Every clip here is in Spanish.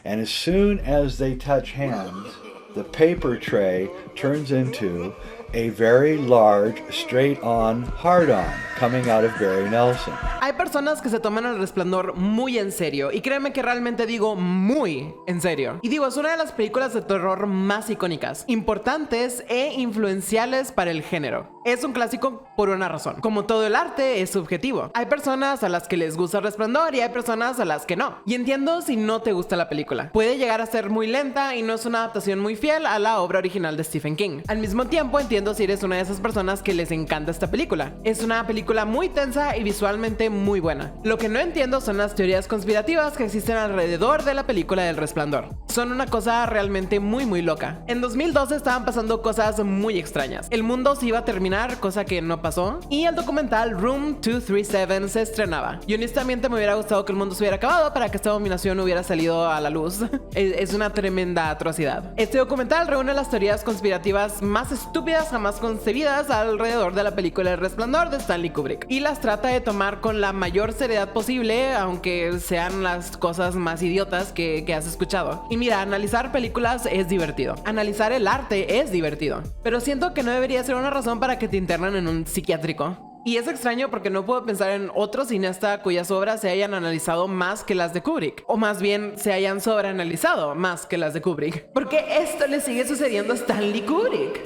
And as soon as they touch hands, the paper tray turns into a very large, straight-on, hard-on coming out of Barry Nelson. Hay personas que se toman El Resplandor muy en serio, y créeme que realmente digo muy en serio. Y digo, es una de las películas de terror más icónicas, importantes e influenciales para el género. Es un clásico por una razón. Como todo el arte, es subjetivo. Hay personas a las que les gusta El Resplandor y hay personas a las que no. Y entiendo si no te gusta la película. Puede llegar a ser muy lenta y no es una adaptación muy fiel a la obra original de Stephen King. Al mismo tiempo, entiendo si eres una de esas personas que les encanta esta película. Es una película muy tensa y visualmente muy buena. Lo que no entiendo son las teorías conspirativas que existen alrededor de la película del Resplandor. Son una cosa realmente muy loca. En 2012 estaban pasando cosas muy extrañas. El mundo se iba a terminar, cosa que no pasó, y el documental Room 237 se estrenaba. Y honestamente me hubiera gustado que el mundo se hubiera acabado para que esta abominación hubiera salido a la luz. Es una tremenda atrocidad. Este documental reúne las teorías conspirativas más estúpidas jamás concebidas alrededor de la película El Resplandor de Stanley Kubrick, y las trata de tomar con la mayor seriedad posible, aunque sean las cosas más idiotas que has escuchado. Y mira, analizar películas es divertido, analizar el arte es divertido, pero siento que no debería ser una razón para que te internen en un psiquiátrico. Y es extraño porque no puedo pensar en otro cineasta cuyas obras se hayan analizado más que las de Kubrick, o más bien se hayan sobreanalizado más que las de Kubrick, porque esto le sigue sucediendo a Stanley Kubrick.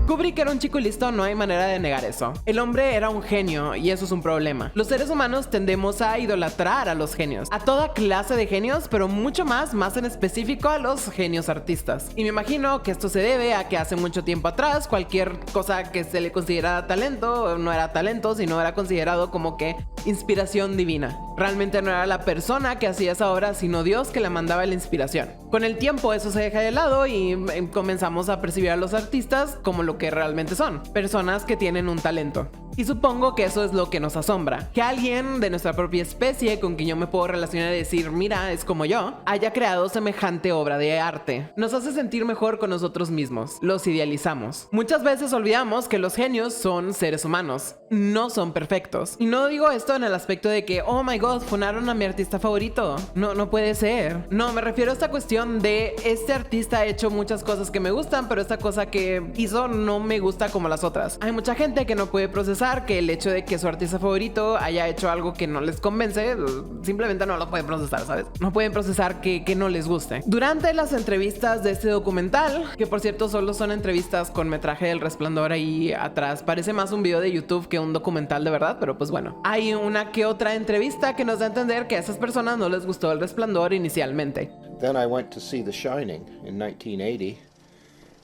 Kubrick era un chico listo, no hay manera de negar eso. El hombre era un genio y eso es un problema. Los seres humanos tendemos a idolatrar a los genios, a toda clase de genios, pero mucho más en específico a los genios artistas. Y me imagino que esto se debe a que hace mucho tiempo atrás cualquier cosa que se le considerara talento no era talento, sino era considerado como que inspiración divina. Realmente no era la persona que hacía esa obra, sino Dios que le mandaba la inspiración. Con el tiempo eso se deja de lado y comenzamos a percibir a los artistas como lo que realmente son, personas que tienen un talento. Y supongo que eso es lo que nos asombra, que alguien de nuestra propia especie con quien yo me puedo relacionar y decir, mira, es como yo, haya creado semejante obra de arte. Nos hace sentir mejor con nosotros mismos, los idealizamos. Muchas veces olvidamos que los genios son seres humanos, no son perfectos. Y no digo esto en el aspecto de que, oh my god, funaron a mi artista favorito. No puede ser. No, me refiero a esta cuestión de este artista ha hecho muchas cosas que me gustan, pero esta cosa que hizo no me gusta como las otras. Hay mucha gente que no puede procesar que el hecho de que su artista favorito haya hecho algo que no les convence, simplemente no lo pueden procesar, ¿sabes? No pueden procesar que no les guste. Durante las entrevistas de este documental, que por cierto solo son entrevistas con metraje del Resplandor ahí atrás, parece más un video de YouTube que un documental de verdad, pero pues bueno, hay una que otra entrevista que nos da a entender que a esas personas no les gustó El Resplandor inicialmente. Then I went to see The Shining in 1980,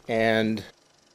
and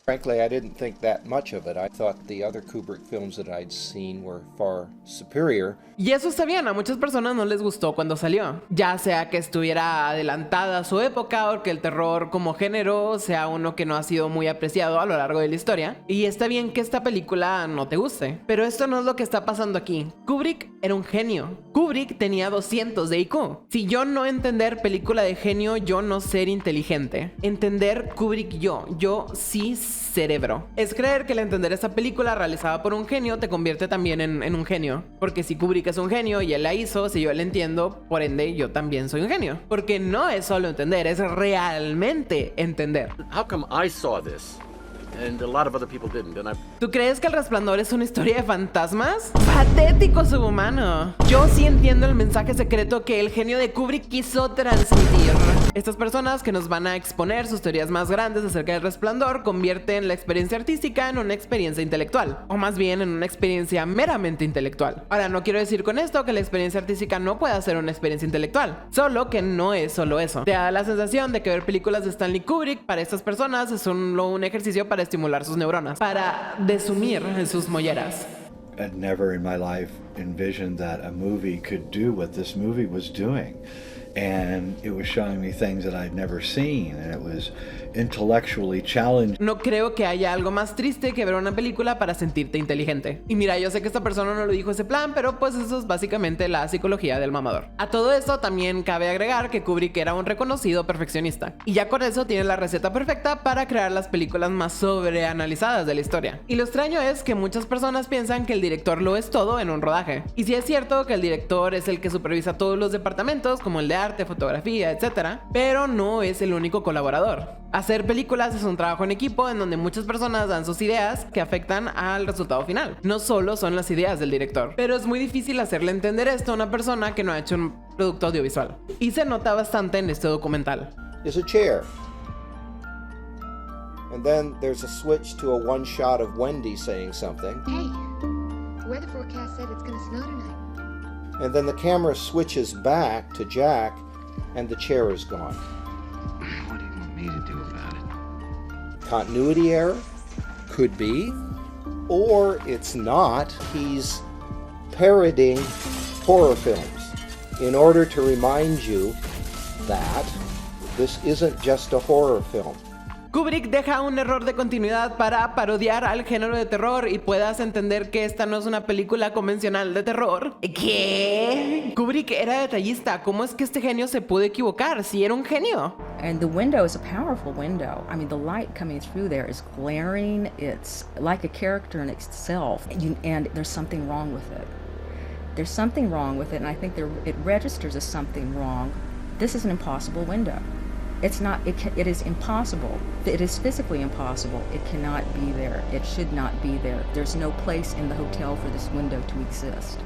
frankly, I didn't think that much of it. I thought the other Kubrick films that I'd seen were far superior. Y eso está bien, a muchas personas no les gustó cuando salió. Ya sea que estuviera adelantada a su época o que el terror como género sea uno que no ha sido muy apreciado a lo largo de la historia. Y está bien que esta película no te guste. Pero esto no es lo que está pasando aquí. Kubrick era un genio. Kubrick tenía 200 de IQ. Si yo no entender película de genio, yo no ser inteligente. Entender Kubrick yo sí cerebro. Es creer que el entender esta película realizada por un genio te convierte también en un genio. Porque si Kubrick es un genio y él la hizo, si yo la entiendo, por ende yo también soy un genio. Porque no es solo entender, es realmente entender. How come I saw this and a lot of other people didn't? ¿Tú crees que El Resplandor es una historia de fantasmas? ¡Patético subhumano! Yo sí entiendo el mensaje secreto que el genio de Kubrick quiso transmitir. Estas personas que nos van a exponer sus teorías más grandes acerca del Resplandor convierten la experiencia artística en una experiencia intelectual, o más bien en una experiencia meramente intelectual. Ahora, no quiero decir con esto que la experiencia artística no pueda ser una experiencia intelectual, solo que no es solo eso. Te da la sensación de que ver películas de Stanley Kubrick para estas personas es solo un ejercicio para estimular sus neuronas, para desumir en sus molleras. I'd never in my life envisioned that a movie could do what this movie was doing. and it was showing me things that I'd never seen, and it was intellectually challenging. No creo que haya algo más triste que ver una película para sentirte inteligente. Y mira, yo sé que esta persona no lo dijo ese plan, pero pues eso es básicamente la psicología del mamador. A todo esto también cabe agregar que Kubrick era un reconocido perfeccionista. Y ya con eso tiene la receta perfecta para crear las películas más sobreanalizadas de la historia. Y lo extraño es que muchas personas piensan que el director lo es todo en un rodaje. Y sí es cierto que el director es el que supervisa todos los departamentos, como el de arte, fotografía, etc. Pero no es el único colaborador. Hacer películas es un trabajo en equipo en donde muchas personas dan sus ideas que afectan al resultado final. No solo son las ideas del director, pero es muy difícil hacerle entender esto a una persona que no ha hecho un producto audiovisual. Y se nota bastante en este documental. Is a chair. And then there's a switch to a one shot of Wendy saying something. Hey, the weather forecast said it's gonna snow tonight. And then the camera switches back to Jack and the chair is gone. What do you want me to do about it? Continuity error? Could be. Or it's not. He's parodying horror films in order to remind you that this isn't just a horror film. Kubrick deja un error de continuidad para parodiar al género de terror y puedas entender que esta no es una película convencional de terror. ¿Qué? Kubrick era detallista. ¿Cómo es que este genio se pudo equivocar si era un genio? And the window is a powerful window. I mean, the light coming through there is glaring. It's like a character in itself. And there's something wrong with it. There's something wrong with it, and I think it registers as something wrong. This is an impossible window. It's not, it is impossible. It is physically impossible. It cannot be there. It should not be there. There's no place in the hotel for this window to exist.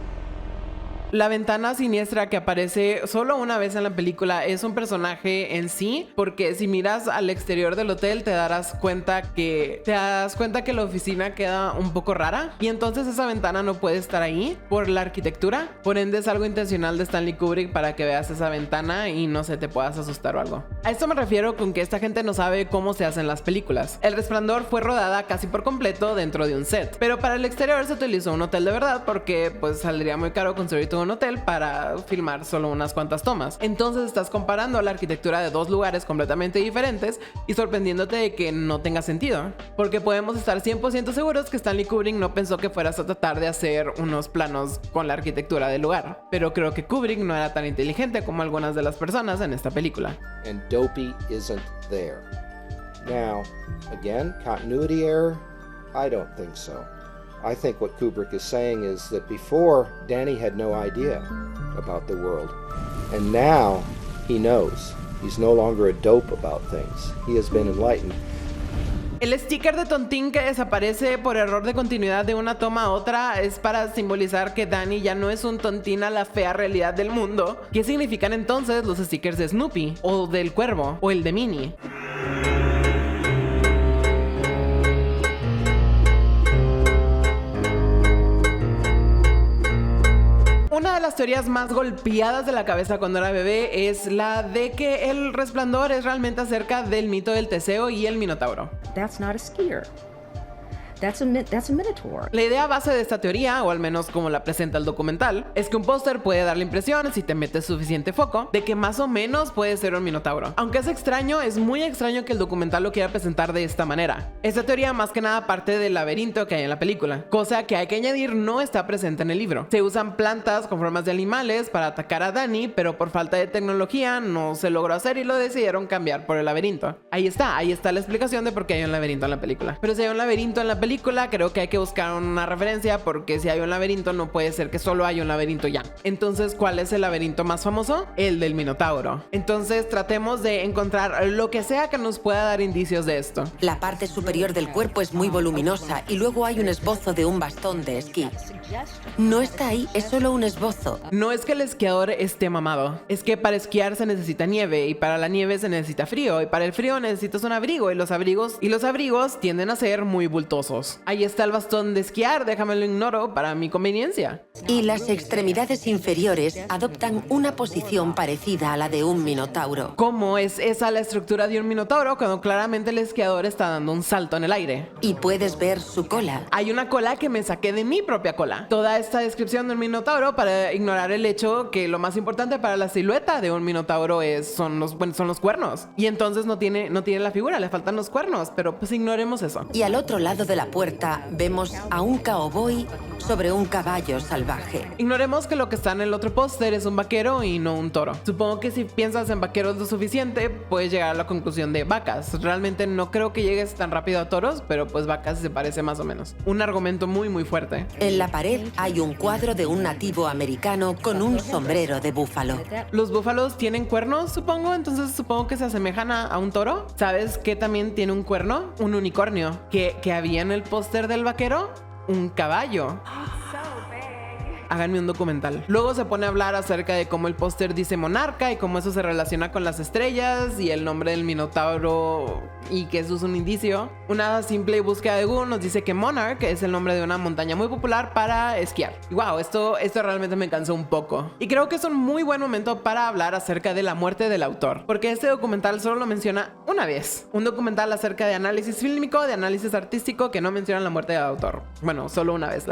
La ventana siniestra que aparece solo una vez en la película es un personaje en sí, porque si miras al exterior del hotel te darás cuenta que la oficina queda un poco rara y entonces esa ventana no puede estar ahí por la arquitectura. Por ende es algo intencional de Stanley Kubrick para que veas esa ventana y no se te puedas asustar o algo. A esto me refiero con que esta gente no sabe cómo se hacen las películas. El Resplandor fue rodada casi por completo dentro de un set, pero para el exterior se utilizó un hotel de verdad porque pues saldría muy caro construir todo un hotel para filmar solo unas cuantas tomas. Entonces estás comparando la arquitectura de dos lugares completamente diferentes y sorprendiéndote de que no tenga sentido, porque podemos estar 100% seguros que Stanley Kubrick no pensó que fueras a tratar de hacer unos planos con la arquitectura del lugar, pero creo que Kubrick no era tan inteligente como algunas de las personas en esta película. And Dopey isn't there. Now, again, continuity error? I don't think so. I think what Kubrick is saying is that before, Danny had no idea about the world. And now he knows. He's no longer a dope about things. He has been enlightened. El sticker de tontín que desaparece por error de continuidad de una toma a otra es para simbolizar que Danny ya no es un tontín a la fea realidad del mundo. ¿Qué significan entonces los stickers de Snoopy? O del Cuervo? O el de Minnie? Una de las teorías más golpeadas de la cabeza cuando era bebé es la de que El Resplandor es realmente acerca del mito del Teseo y el Minotauro. That's not a skier. That's a minotaur. La idea base de esta teoría, o al menos como la presenta el documental, es que un póster puede dar la impresión, si te metes suficiente foco, de que más o menos puede ser un minotauro. Aunque es extraño, es muy extraño que el documental lo quiera presentar de esta manera. Esta teoría más que nada parte del laberinto que hay en la película, cosa que hay que añadir no está presente en el libro. Se usan plantas con formas de animales para atacar a Danny, pero por falta de tecnología no se logró hacer y lo decidieron cambiar por el laberinto. Ahí está la explicación de por qué hay un laberinto en la película. Pero si hay un laberinto en la película, creo que hay que buscar una referencia, porque si hay un laberinto no puede ser que solo haya un laberinto ya. Entonces, ¿cuál es el laberinto más famoso? El del Minotauro. Entonces tratemos de encontrar lo que sea que nos pueda dar indicios de esto. La parte superior del cuerpo es muy voluminosa y luego hay un esbozo de un bastón de esquí. No está ahí, es solo un esbozo. No es que el esquiador esté mamado, es que para esquiar se necesita nieve y para la nieve se necesita frío y para el frío necesitas un abrigo y los abrigos tienden a ser muy bultosos. todos. Ahí está el bastón de esquiar, déjame lo ignoro para mi conveniencia. Y las extremidades inferiores adoptan una posición parecida a la de un minotauro. ¿Cómo es esa la estructura de un minotauro cuando claramente el esquiador está dando un salto en el aire? Y puedes ver su cola. Hay una cola que me saqué de mi propia cola. Toda esta descripción de un minotauro para ignorar el hecho que lo más importante para la silueta de un minotauro son los cuernos. Y entonces no tiene la figura, le faltan los cuernos, pero pues ignoremos eso. Y al otro lado de la puerta vemos a un cowboy sobre un caballo salvaje. Ignoremos que lo que está en el otro póster es un vaquero y no un toro. Supongo que si piensas en vaqueros lo suficiente, puedes llegar a la conclusión de vacas. Realmente no creo que llegues tan rápido a toros, pero pues vacas se parece más o menos. Un argumento muy muy fuerte. En la pared hay un cuadro de un nativo americano con un sombrero de búfalo. Los búfalos tienen cuernos, supongo, entonces supongo que se asemejan a un toro. ¿Sabes qué también tiene un cuerno? Un unicornio. Que había en el póster del vaquero un caballo. Háganme un documental. Luego se pone a hablar acerca de cómo el póster dice monarca y cómo eso se relaciona con las estrellas y el nombre del minotauro y que eso es un indicio. Una simple búsqueda de Google nos dice que Monarch es el nombre de una montaña muy popular para esquiar. Y wow, esto realmente me cansó un poco. Y creo que es un muy buen momento para hablar acerca de la muerte del autor, porque este documental solo lo menciona una vez. Un documental acerca de análisis fílmico, de análisis artístico que no menciona la muerte del autor. Bueno, solo una vez,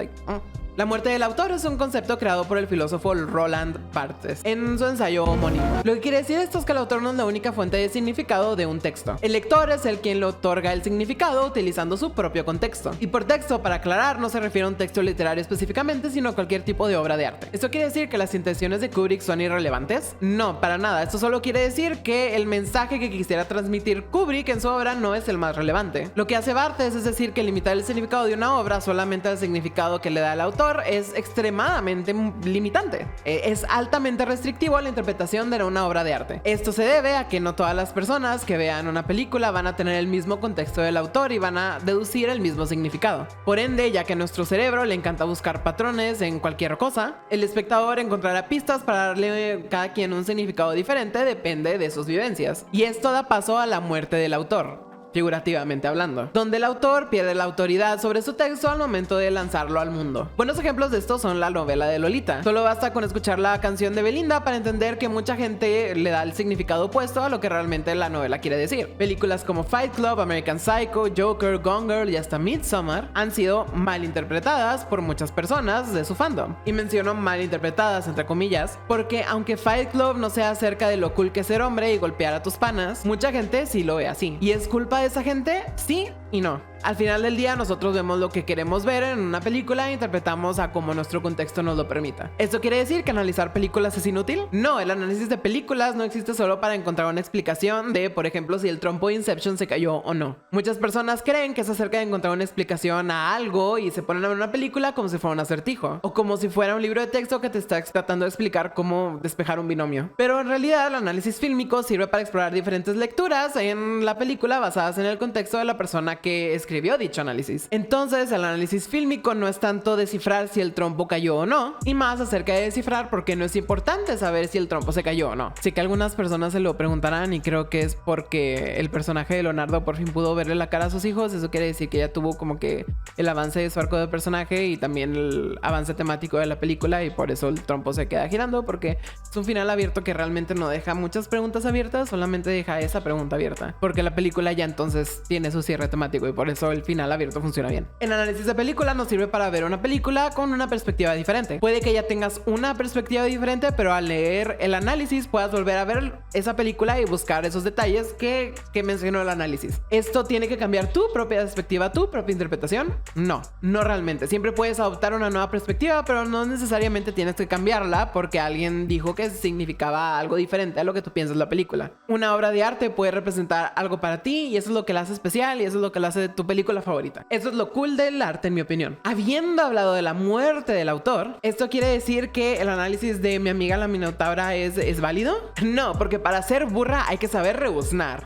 La muerte del autor es un concepto creado por el filósofo Roland Barthes en su ensayo homónimo. Lo que quiere decir esto es que el autor no es la única fuente de significado de un texto. El lector es el quien le otorga el significado utilizando su propio contexto. Y por texto, para aclarar, no se refiere a un texto literario específicamente, sino a cualquier tipo de obra de arte. ¿Esto quiere decir que las intenciones de Kubrick son irrelevantes? No, para nada. Esto solo quiere decir que el mensaje que quisiera transmitir Kubrick en su obra no es el más relevante. Lo que hace Barthes es decir que limitar el significado de una obra solamente al significado que le da el autor es extremadamente limitante. Es altamente restrictivo a la interpretación de una obra de arte. Esto se debe a que no todas las personas que vean una película van a tener el mismo contexto del autor y van a deducir el mismo significado. Por ende, ya que a nuestro cerebro le encanta buscar patrones en cualquier cosa, el espectador encontrará pistas para darle a cada quien un significado diferente, depende de sus vivencias. Y esto da paso a la muerte del autor, figurativamente hablando, donde el autor pierde la autoridad sobre su texto al momento de lanzarlo al mundo. Buenos ejemplos de esto son la novela de Lolita. Solo basta con escuchar la canción de Belinda para entender que mucha gente le da el significado opuesto a lo que realmente la novela quiere decir. Películas como Fight Club, American Psycho, Joker, Gone Girl y hasta Midsommar han sido mal interpretadas por muchas personas de su fandom. Y menciono mal interpretadas entre comillas, porque aunque Fight Club no sea acerca de lo cool que es ser hombre y golpear a tus panas, mucha gente sí lo ve así. ¿Y es culpa de esa gente? Sí y no. Al final del día nosotros vemos lo que queremos ver en una película e interpretamos a como nuestro contexto nos lo permita. ¿Esto quiere decir que analizar películas es inútil? No, el análisis de películas no existe solo para encontrar una explicación de, por ejemplo, si el trompo de Inception se cayó o no. Muchas personas creen que es acerca de encontrar una explicación a algo y se ponen a ver una película como si fuera un acertijo o como si fuera un libro de texto que te está tratando de explicar cómo despejar un binomio. Pero en realidad el análisis fílmico sirve para explorar diferentes lecturas en la película basadas en el contexto de la persona que escribió dicho análisis. Entonces el análisis fílmico no es tanto descifrar si el trompo cayó o no, y más acerca de descifrar por qué no es importante saber si el trompo se cayó o no. Sé que algunas personas se lo preguntarán y creo que es porque el personaje de Leonardo por fin pudo verle la cara a sus hijos. Eso quiere decir que ya tuvo como que el avance de su arco de personaje y también el avance temático de la película, y por eso el trompo se queda girando, porque es un final abierto que realmente no deja muchas preguntas abiertas, solamente deja esa pregunta abierta, porque la película ya entonces tiene su cierre temático y por eso el final abierto funciona bien. El análisis de película nos sirve para ver una película con una perspectiva diferente. Puede que ya tengas una perspectiva diferente, pero al leer el análisis puedas volver a ver esa película y buscar esos detalles que mencionó el análisis. ¿Esto tiene que cambiar tu propia perspectiva, tu propia interpretación? No, no realmente. Siempre puedes adoptar una nueva perspectiva, pero no necesariamente tienes que cambiarla porque alguien dijo que significaba algo diferente a lo que tú piensas de la película. Una obra de arte puede representar algo para ti y eso es lo que la hace especial y eso es lo que la hace de tu película favorita. Eso es lo cool del arte, en mi opinión. Habiendo hablado de la muerte del autor, ¿esto quiere decir que el análisis de mi amiga la Minotaura es válido? No, porque para ser burra hay que saber rebuznar.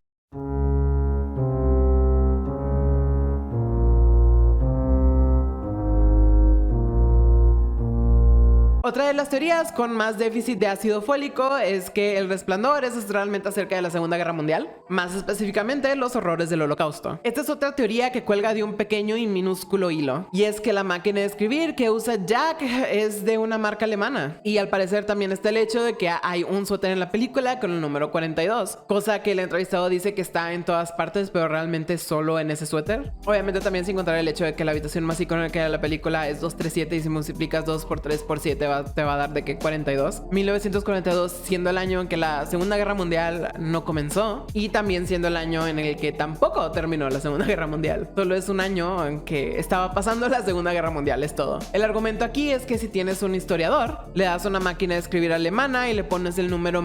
Otra de las teorías con más déficit de ácido fólico es que El Resplandor es realmente acerca de la Segunda Guerra Mundial, más específicamente los horrores del Holocausto. Esta es otra teoría que cuelga de un pequeño y minúsculo hilo, y es que la máquina de escribir que usa Jack es de una marca alemana, y al parecer también está el hecho de que hay un suéter en la película con el número 42, cosa que el entrevistado dice que está en todas partes, pero realmente solo en ese suéter. Obviamente también sin contar el hecho de que la habitación más icónica de la película es 237, y si multiplicas 2 por 3 por 7 te va a dar de que 42. 1942 siendo el año en que la Segunda Guerra Mundial no comenzó, y también siendo el año en el que tampoco terminó la Segunda Guerra Mundial. Solo es un año en que estaba pasando la Segunda Guerra Mundial, es todo. El argumento aquí es que si tienes un historiador, le das una máquina de escribir alemana y le pones el número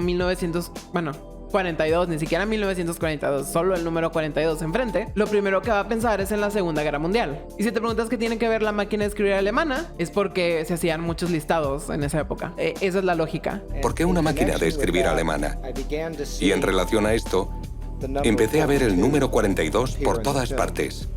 42, ni siquiera 1942, solo el número 42 enfrente, lo primero que va a pensar es en la Segunda Guerra Mundial. Y si te preguntas qué tiene que ver la máquina de escribir alemana, es porque se hacían muchos listados en esa época. Esa es la lógica. ¿Por qué una máquina de escribir alemana? Y en relación a esto, empecé a ver el número 42 por todas partes.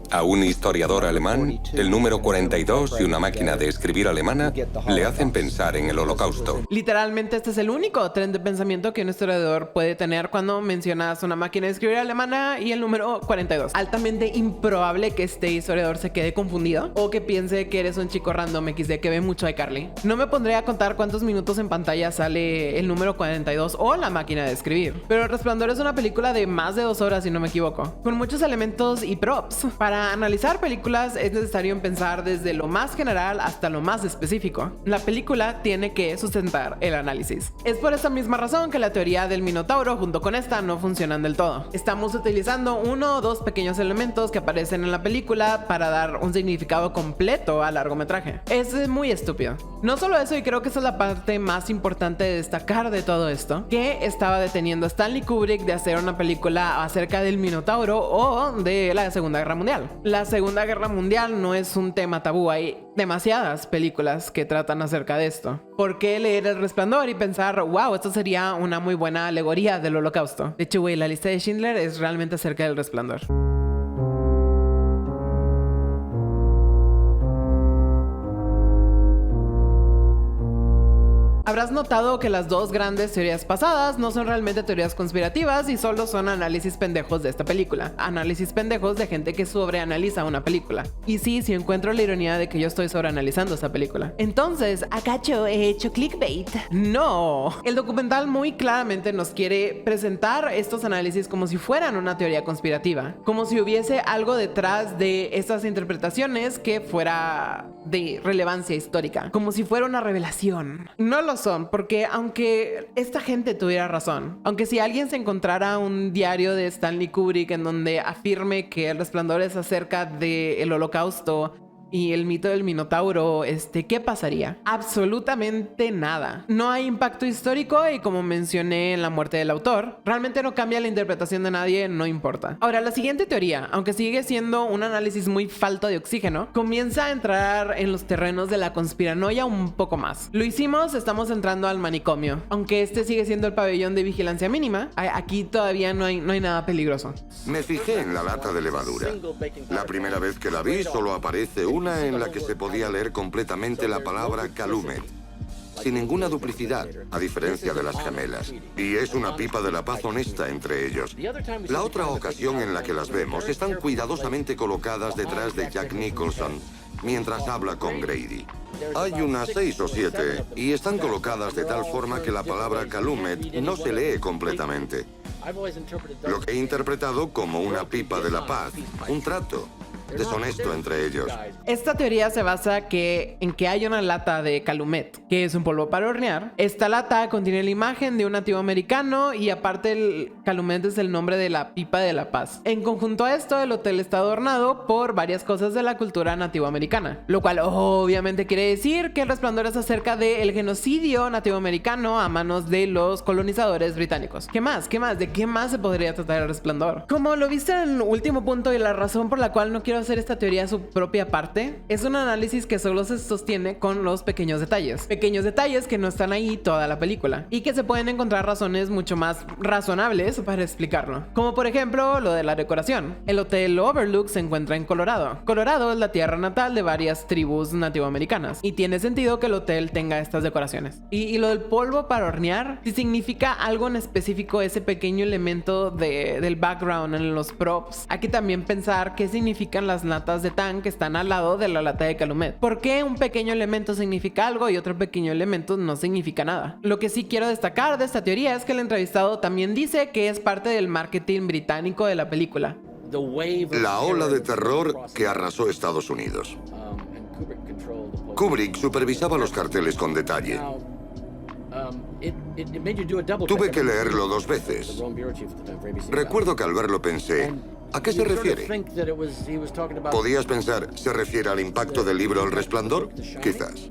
A un historiador alemán, el número 42 y una máquina de escribir alemana le hacen pensar en el Holocausto. Literalmente este es el único tren de pensamiento que un historiador puede tener cuando mencionas una máquina de escribir alemana y el número 42. Altamente improbable que este historiador se quede confundido o que piense que eres un chico random XD que ve mucho a iCarly. No me pondré a contar cuántos minutos en pantalla sale el número 42 o la máquina de escribir, pero El Resplandor es una película de más de 2 horas si no me equivoco, con muchos elementos y props. Para analizar películas es necesario pensar desde lo más general hasta lo más específico. La película tiene que sustentar el análisis. Es por esa misma razón que la teoría del Minotauro junto con esta no funcionan del todo. Estamos utilizando uno o dos pequeños elementos que aparecen en la película para dar un significado completo al largometraje. Es muy estúpido. No solo eso, y creo que esa es la parte más importante de destacar de todo esto, que estaba deteniendo a Stanley Kubrick de hacer una película acerca del Minotauro o de la Segunda Guerra Mundial. La Segunda Guerra Mundial no es un tema tabú. Hay demasiadas películas que tratan acerca de esto. ¿Por qué leer El Resplandor y pensar, wow, esto sería una muy buena alegoría del Holocausto? De hecho, güey, la lista de Schindler es realmente acerca del Resplandor. Habrás notado que las dos grandes teorías pasadas no son realmente teorías conspirativas y solo son análisis pendejos de esta película. Análisis pendejos de gente que sobreanaliza una película. Y sí encuentro la ironía de que yo estoy sobreanalizando esta película. Entonces, ¿acaso he hecho clickbait? No. El documental muy claramente nos quiere presentar estos análisis como si fueran una teoría conspirativa. Como si hubiese algo detrás de estas interpretaciones que fuera de relevancia histórica. Como si fuera una revelación. No lo son, porque aunque esta gente tuviera razón, aunque si alguien se encontrara un diario de Stanley Kubrick en donde afirme que El Resplandor es acerca del Holocausto y el mito del Minotauro, ¿qué pasaría? Absolutamente nada. No hay impacto histórico y, como mencioné en la muerte del autor, realmente no cambia la interpretación de nadie, no importa. Ahora, la siguiente teoría, aunque sigue siendo un análisis muy falto de oxígeno, comienza a entrar en los terrenos de la conspiranoia un poco más. Lo hicimos, estamos entrando al manicomio. Aunque sigue siendo el pabellón de vigilancia mínima, aquí todavía no hay nada peligroso. Me fijé en la lata de levadura. La primera vez que la vi solo aparece una en la que se podía leer completamente la palabra Calumet, sin ninguna duplicidad, a diferencia de las gemelas. Y es una pipa de la paz honesta entre ellos. La otra ocasión en la que las vemos están cuidadosamente colocadas detrás de Jack Nicholson, mientras habla con Grady. Hay unas 6 o 7, y están colocadas de tal forma que la palabra Calumet no se lee completamente. Lo que he interpretado como una pipa de la paz, un trato deshonesto entre ellos. Esta teoría se basa en que hay una lata de Calumet, que es un polvo para hornear. Esta lata contiene la imagen de un nativo americano y aparte el Calumet es el nombre de la pipa de la paz. En conjunto a esto, el hotel está adornado por varias cosas de la cultura nativoamericana, lo cual obviamente quiere decir que El Resplandor es acerca del genocidio nativoamericano a manos de los colonizadores británicos. ¿Qué más? ¿De qué más se podría tratar El Resplandor? Como lo viste en el último punto y la razón por la cual no quiero quiero hacer esta teoría su propia parte. Es un análisis que solo se sostiene con los pequeños detalles. Pequeños detalles que no están ahí toda la película y que se pueden encontrar razones mucho más razonables para explicarlo. Como por ejemplo lo de la decoración. El Hotel Overlook se encuentra en Colorado. Colorado es la tierra natal de varias tribus nativoamericanas y tiene sentido que el hotel tenga estas decoraciones. Y lo del polvo para hornear, si significa algo en específico ese pequeño elemento del background en los props. Hay que también pensar qué significan las latas de Tang que están al lado de la lata de Calumet. ¿Por qué un pequeño elemento significa algo y otro pequeño elemento no significa nada? Lo que sí quiero destacar de esta teoría es que el entrevistado también dice que es parte del marketing británico de la película. La ola de terror que arrasó Estados Unidos. Kubrick supervisaba los carteles con detalle. Tuve que leerlo 2 veces. Recuerdo que al verlo pensé, ¿a qué se refiere? ¿Podías pensar, se refiere al impacto del libro El Resplandor? Quizás.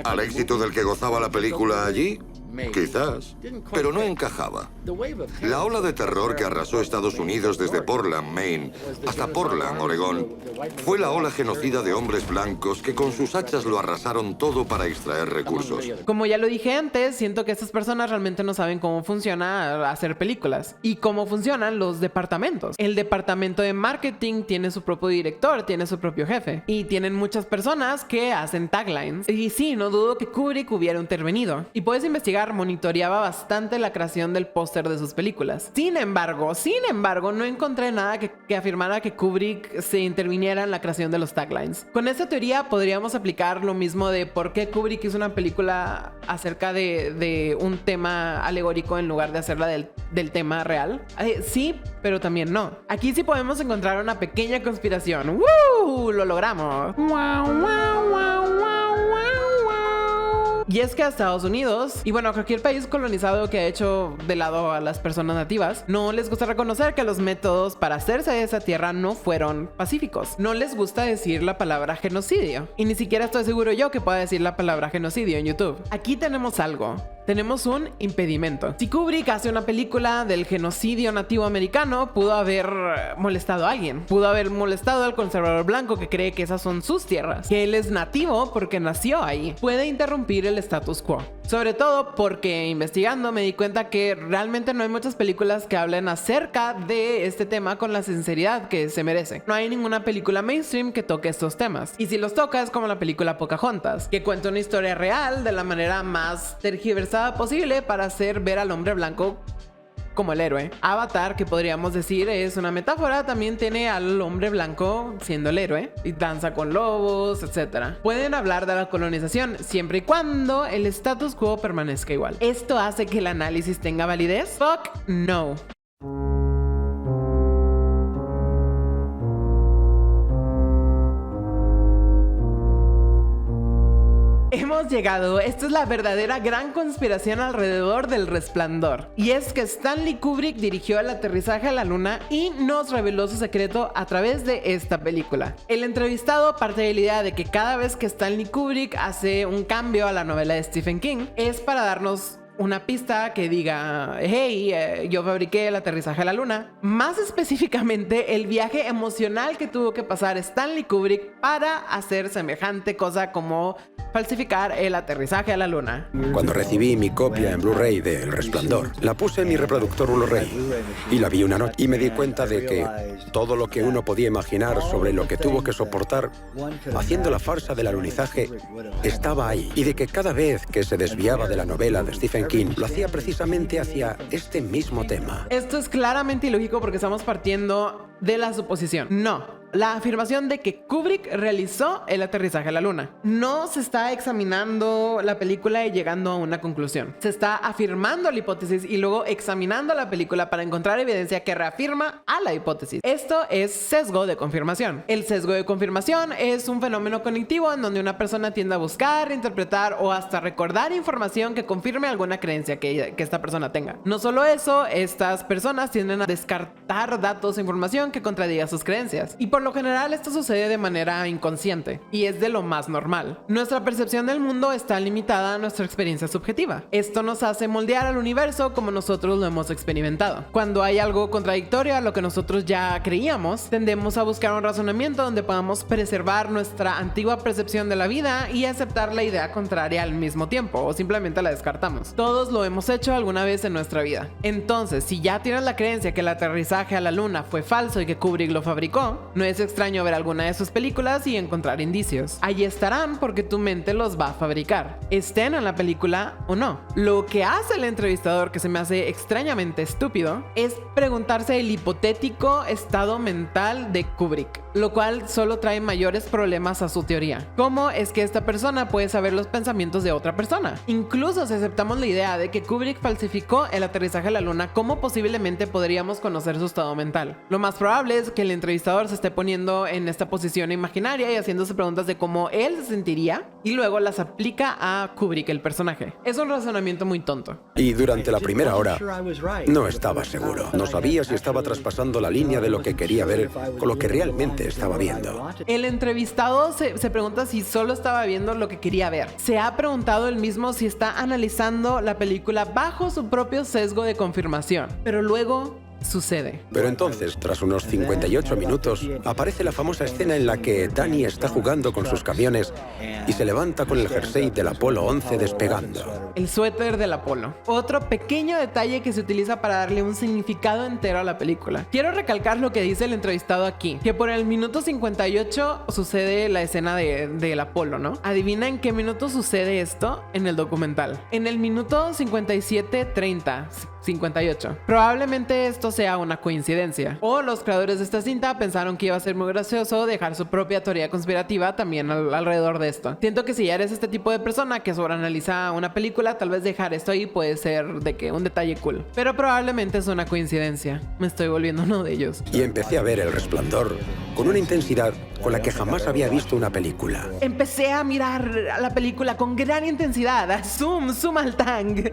¿Al éxito del que gozaba la película allí? Quizás, pero no encajaba. La ola de terror que arrasó Estados Unidos desde Portland, Maine, hasta Portland, Oregón, fue la ola genocida de hombres blancos que con sus hachas lo arrasaron todo para extraer recursos. Como ya lo dije antes, siento que estas personas realmente no saben cómo funciona hacer películas y cómo funcionan los departamentos. El departamento de marketing tiene su propio director, tiene su propio jefe y tienen muchas personas que hacen taglines. Y sí, no dudo que Kubrick hubiera intervenido. Y puedes investigar, monitoreaba bastante la creación del póster de sus películas. Sin embargo, no encontré nada que afirmara que Kubrick se interviniera en la creación de los taglines. Con esta teoría podríamos aplicar lo mismo de por qué Kubrick hizo una película acerca de un tema alegórico en lugar de hacerla del tema real. Sí, pero también no. Aquí sí podemos encontrar una pequeña conspiración. ¡Woo! ¡Lo logramos! ¡Wow, wow, wow, wow! Y es que a Estados Unidos, y bueno, a cualquier país colonizado que ha hecho de lado a las personas nativas, no les gusta reconocer que los métodos para hacerse de esa tierra no fueron pacíficos. No les gusta decir la palabra genocidio. Y ni siquiera estoy seguro yo que pueda decir la palabra genocidio en YouTube. Aquí tenemos algo. Tenemos un impedimento. Si Kubrick hace una película del genocidio nativo americano, pudo haber molestado a alguien. Pudo haber molestado al conservador blanco que cree que esas son sus tierras. Que él es nativo porque nació ahí. Puede interrumpir el status quo. Sobre todo porque investigando me di cuenta que realmente no hay muchas películas que hablen acerca de este tema con la sinceridad que se merece. No hay ninguna película mainstream que toque estos temas. Y si los toca es como la película Pocahontas, que cuenta una historia real de la manera más tergiversada posible para hacer ver al hombre blanco como el héroe. Avatar, que podríamos decir es una metáfora, también tiene al hombre blanco siendo el héroe y danza con lobos, etc. Pueden hablar de la colonización siempre y cuando el status quo permanezca igual. ¿Esto hace que el análisis tenga validez? Fuck no. Hemos llegado, esto es la verdadera gran conspiración alrededor del Resplandor. Y es que Stanley Kubrick dirigió el aterrizaje a la luna y nos reveló su secreto a través de esta película. El entrevistado parte de la idea de que cada vez que Stanley Kubrick hace un cambio a la novela de Stephen King es para darnos una pista que diga, hey, yo fabriqué el aterrizaje a la luna. Más específicamente, el viaje emocional que tuvo que pasar Stanley Kubrick para hacer semejante cosa como falsificar el aterrizaje a la luna. Cuando recibí mi copia en Blu-ray de El Resplandor, la puse en mi reproductor Blu-ray y la vi una noche y me di cuenta de que todo lo que uno podía imaginar sobre lo que tuvo que soportar haciendo la farsa del alunizaje estaba ahí, y de que cada vez que se desviaba de la novela de Stephen King lo hacía precisamente hacia este mismo tema. Esto es claramente ilógico porque estamos partiendo de la suposición. No. La afirmación de que Kubrick realizó el aterrizaje a la luna. No se está examinando la película y llegando a una conclusión. Se está afirmando la hipótesis y luego examinando la película para encontrar evidencia que reafirma a la hipótesis. Esto es sesgo de confirmación. El sesgo de confirmación es un fenómeno cognitivo en donde una persona tiende a buscar, interpretar o hasta recordar información que confirme alguna creencia que esta persona tenga. No solo eso, estas personas tienden a descartar datos e información que contradiga sus creencias. Y por lo general esto sucede de manera inconsciente y es de lo más normal. Nuestra percepción del mundo está limitada a nuestra experiencia subjetiva. Esto nos hace moldear al universo como nosotros lo hemos experimentado. Cuando hay algo contradictorio a lo que nosotros ya creíamos, tendemos a buscar un razonamiento donde podamos preservar nuestra antigua percepción de la vida y aceptar la idea contraria al mismo tiempo, o simplemente la descartamos. Todos lo hemos hecho alguna vez en nuestra vida. Entonces, si ya tienes la creencia que el aterrizaje a la luna fue falso y que Kubrick lo fabricó, no es extraño ver alguna de sus películas y encontrar indicios. Allí estarán porque tu mente los va a fabricar, estén en la película o no. Lo que hace el entrevistador, que se me hace extrañamente estúpido, es preguntarse el hipotético estado mental de Kubrick, lo cual solo trae mayores problemas a su teoría. ¿Cómo es que esta persona puede saber los pensamientos de otra persona? Incluso si aceptamos la idea de que Kubrick falsificó el aterrizaje a la luna, ¿cómo posiblemente podríamos conocer su estado mental? Lo más probable es que el entrevistador se esté poniendo en esta posición imaginaria y haciéndose preguntas de cómo él se sentiría y luego las aplica a Kubrick, el personaje. Es un razonamiento muy tonto. Y durante la primera hora no estaba seguro. No sabía si estaba traspasando la línea de lo que quería ver con lo que realmente estaba viendo. El entrevistado se pregunta si solo estaba viendo lo que quería ver. Se ha preguntado él mismo si está analizando la película bajo su propio sesgo de confirmación. Pero luego sucede. Pero entonces, tras unos 58 minutos, aparece la famosa escena en la que Danny está jugando con sus camiones y se levanta con el jersey del Apolo 11 despegando. El suéter del Apolo. Otro pequeño detalle que se utiliza para darle un significado entero a la película. Quiero recalcar lo que dice el entrevistado aquí, que por el minuto 58 sucede la escena del Apolo, ¿no? Adivina en qué minuto sucede esto en el documental. En el minuto 57:30. 58. Probablemente esto sea una coincidencia. O los creadores de esta cinta pensaron que iba a ser muy gracioso dejar su propia teoría conspirativa también alrededor de esto. Siento que si ya eres este tipo de persona que sobreanaliza una película, tal vez dejar esto ahí puede ser de que un detalle cool. Pero probablemente es una coincidencia. Me estoy volviendo uno de ellos. Y empecé a ver El Resplandor con una intensidad con la que jamás había visto una película. Empecé a mirar la película con gran intensidad. Zoom al tang.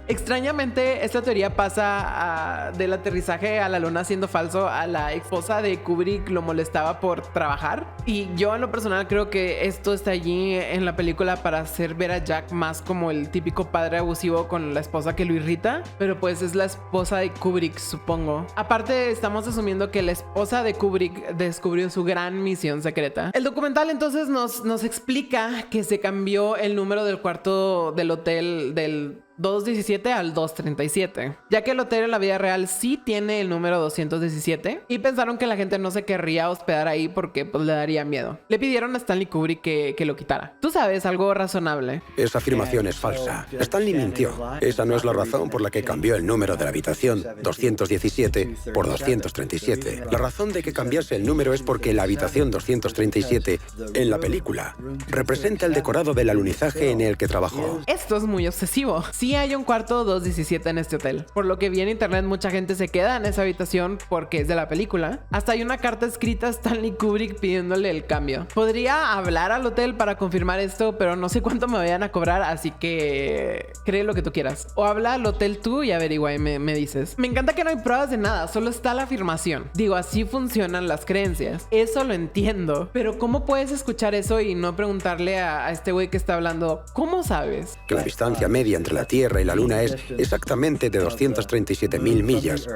Extrañamente, esta teoría pasa del aterrizaje a la luna siendo falso a la esposa de Kubrick lo molestaba por trabajar. Y yo en lo personal creo que esto está allí en la película para hacer ver a Jack más como el típico padre abusivo con la esposa que lo irrita. Pero pues es la esposa de Kubrick, supongo. Aparte, estamos asumiendo que la esposa de Kubrick descubrió su gran misión secreta. El documental entonces nos explica que se cambió el número del cuarto del hotel del 217 al 237, ya que el hotel en la vida real sí tiene el número 217 y pensaron que la gente no se querría hospedar ahí porque pues le daría miedo. Le pidieron a Stanley Kubrick que lo quitara. Tú sabes, algo razonable. Esa afirmación es falsa. Stanley mintió. Esa no es la razón por la que cambió el número de la habitación 217 por 237. La razón de que cambiase el número es porque la habitación 237 en la película representa el decorado del alunizaje en el que trabajó. Esto es muy obsesivo. Sí hay un cuarto 217 en este hotel. Por lo que vi en internet, mucha gente se queda en esa habitación porque es de la película. Hasta hay una carta escrita a Stanley Kubrick pidiéndole el cambio. Podría hablar al hotel para confirmar esto, pero no sé cuánto me vayan a cobrar, así que cree lo que tú quieras. O habla al hotel tú y averigua y me dices. Me encanta que no hay pruebas de nada, solo está la afirmación. Digo, así funcionan las creencias. Eso lo entiendo. Pero ¿cómo puedes escuchar eso y no preguntarle a este güey que está hablando? ¿Cómo sabes? Que la distancia media entre la Tierra y la Luna es exactamente de 237.000 millas.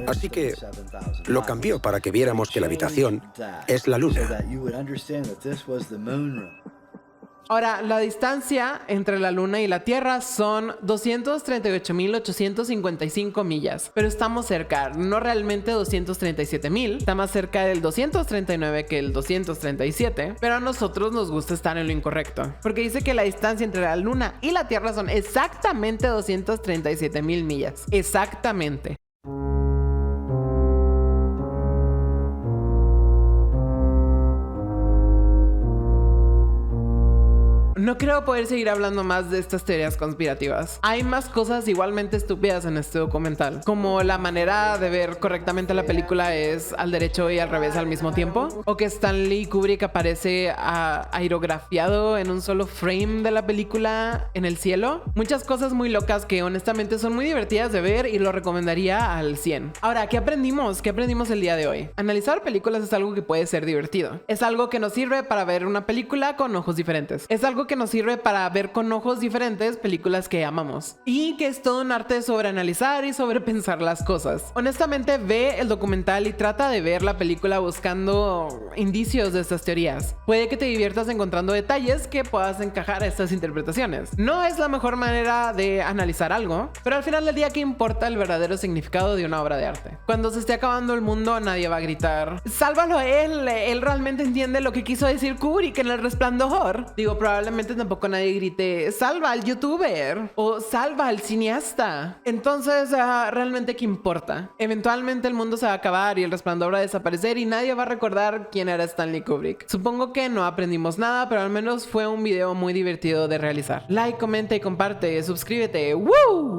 Así que lo cambió para que viéramos que la habitación es la Luna. Ahora, la distancia entre la Luna y la Tierra son 238.855 millas. Pero estamos cerca, no realmente 237.000. Está más cerca del 239 que el 237. Pero a nosotros nos gusta estar en lo incorrecto. Porque dice que la distancia entre la Luna y la Tierra son exactamente 237.000 millas. Exactamente. No creo poder seguir hablando más de estas teorías conspirativas. Hay más cosas igualmente estúpidas en este documental, como la manera de ver correctamente la película es al derecho y al revés al mismo tiempo, o que Stanley Kubrick aparece aerografiado en un solo frame de la película en el cielo. Muchas cosas muy locas que honestamente son muy divertidas de ver y lo recomendaría al 100. Ahora, ¿qué aprendimos? ¿Qué aprendimos el día de hoy? Analizar películas es algo que puede ser divertido. Es algo que nos sirve para ver una película con ojos diferentes. Es algo que nos sirve para ver con ojos diferentes películas que amamos. Y que es todo un arte sobre analizar y sobre pensar las cosas. Honestamente, ve el documental y trata de ver la película buscando indicios de estas teorías. Puede que te diviertas encontrando detalles que puedas encajar a estas interpretaciones. No es la mejor manera de analizar algo, pero al final del día, ¿qué importa el verdadero significado de una obra de arte? Cuando se esté acabando el mundo, nadie va a gritar ¡sálvalo a él! Él realmente entiende lo que quiso decir Kubrick en El Resplandor. Digo, probablemente tampoco nadie grite ¡salva al youtuber! O ¡salva al cineasta! Entonces, ¿realmente qué importa? Eventualmente el mundo se va a acabar y El Resplandor va a desaparecer y nadie va a recordar quién era Stanley Kubrick. Supongo que no aprendimos nada, pero al menos fue un video muy divertido de realizar. Like, comenta y comparte. Suscríbete. ¡Woo!